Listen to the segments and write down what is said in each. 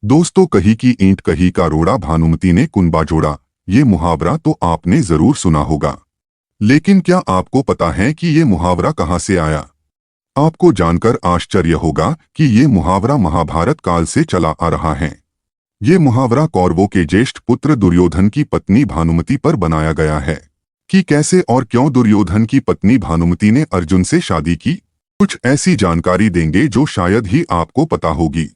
दोस्तों, कही की ईंट कही का रोड़ा, भानुमति ने कुनबा जोड़ा। ये मुहावरा तो आपने जरूर सुना होगा, लेकिन क्या आपको पता है कि ये मुहावरा कहाँ से आया? आपको जानकर आश्चर्य होगा कि ये मुहावरा महाभारत काल से चला आ रहा है। ये मुहावरा कौरवों के ज्येष्ठ पुत्र दुर्योधन की पत्नी भानुमति पर बनाया गया है। कि कैसे और क्यों दुर्योधन की पत्नी भानुमति ने अर्जुन से शादी की, कुछ ऐसी जानकारी देंगे जो शायद ही आपको पता होगी।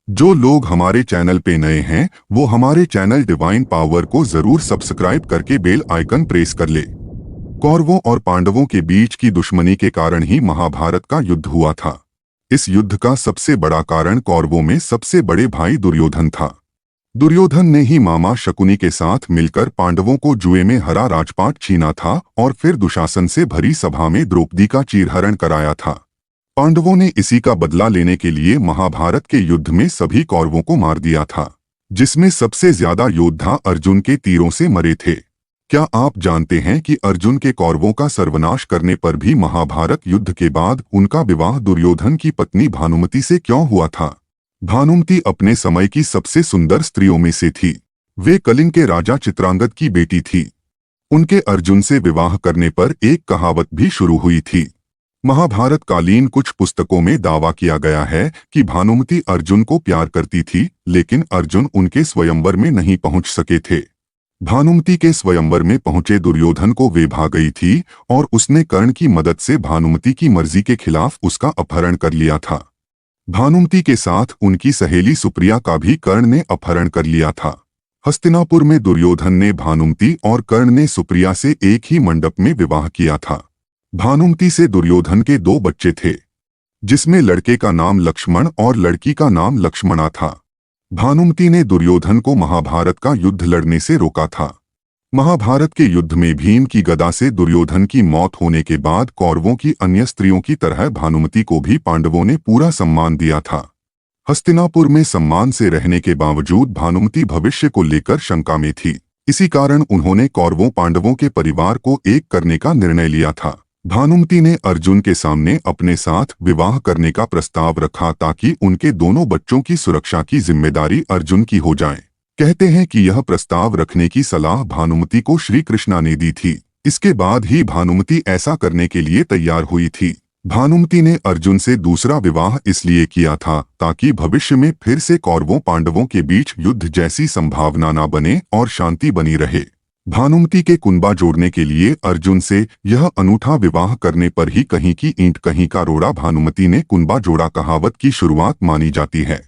जो लोग हमारे चैनल पे नए हैं वो हमारे चैनल डिवाइन पावर को जरूर सब्सक्राइब करके बेल आइकन प्रेस कर ले। कौरवों और पांडवों के बीच की दुश्मनी के कारण ही महाभारत का युद्ध हुआ था। इस युद्ध का सबसे बड़ा कारण कौरवों में सबसे बड़े भाई दुर्योधन था। दुर्योधन ने ही मामा शकुनी के साथ मिलकर पांडवों को जुए में हरा राजपाट छीना था और फिर दुशासन से भरी सभा में द्रौपदी का चीरहरण कराया था। पांडवों ने इसी का बदला लेने के लिए महाभारत के युद्ध में सभी कौरवों को मार दिया था, जिसमें सबसे ज्यादा योद्धा अर्जुन के तीरों से मरे थे। क्या आप जानते हैं कि अर्जुन के कौरवों का सर्वनाश करने पर भी महाभारत युद्ध के बाद उनका विवाह दुर्योधन की पत्नी भानुमति से क्यों हुआ था? भानुमति अपने समय की सबसे सुंदर स्त्रियों में से थी। वे कलिंग के राजा चित्रांगद की बेटी थी। उनके अर्जुन से विवाह करने पर एक कहावत भी शुरू हुई थी। महाभारत कालीन कुछ पुस्तकों में दावा किया गया है कि भानुमति अर्जुन को प्यार करती थी, लेकिन अर्जुन उनके स्वयंवर में नहीं पहुंच सके थे। भानुमति के स्वयंवर में पहुंचे दुर्योधन को वे भा गई थी और उसने कर्ण की मदद से भानुमति की मर्जी के खिलाफ उसका अपहरण कर लिया था। भानुमति के साथ उनकी सहेली सुप्रिया का भी कर्ण ने अपहरण कर लिया था। हस्तिनापुर में दुर्योधन ने भानुमति और कर्ण ने सुप्रिया से एक ही मंडप में विवाह किया था। भानुमति से दुर्योधन के 2 बच्चे थे, जिसमें लड़के का नाम लक्ष्मण और लड़की का नाम लक्ष्मणा था। भानुमति ने दुर्योधन को महाभारत का युद्ध लड़ने से रोका था। महाभारत के युद्ध में भीम की गदा से दुर्योधन की मौत होने के बाद कौरवों की अन्य स्त्रियों की तरह भानुमति को भी पांडवों ने पूरा सम्मान दिया था। हस्तिनापुर में सम्मान से रहने के बावजूद भानुमति भविष्य को लेकर शंका में थी। इसी कारण उन्होंने कौरवों पांडवों के परिवार को एक करने का निर्णय लिया था। भानुमति ने अर्जुन के सामने अपने साथ विवाह करने का प्रस्ताव रखा ताकि उनके दोनों बच्चों की सुरक्षा की जिम्मेदारी अर्जुन की हो जाए। कहते हैं कि यह प्रस्ताव रखने की सलाह भानुमति को श्री कृष्णा ने दी थी। इसके बाद ही भानुमति ऐसा करने के लिए तैयार हुई थी। भानुमति ने अर्जुन से दूसरा विवाह इसलिए किया था ताकि भविष्य में फिर से कौरवों पांडवों के बीच युद्ध जैसी संभावना न बने और शांति बनी रहे। भानुमति के कुनबा जोड़ने के लिए अर्जुन से यह अनूठा विवाह करने पर ही कहीं की ईंट कहीं का रोड़ा भानुमति ने कुनबा जोड़ा कहावत की शुरुआत मानी जाती है।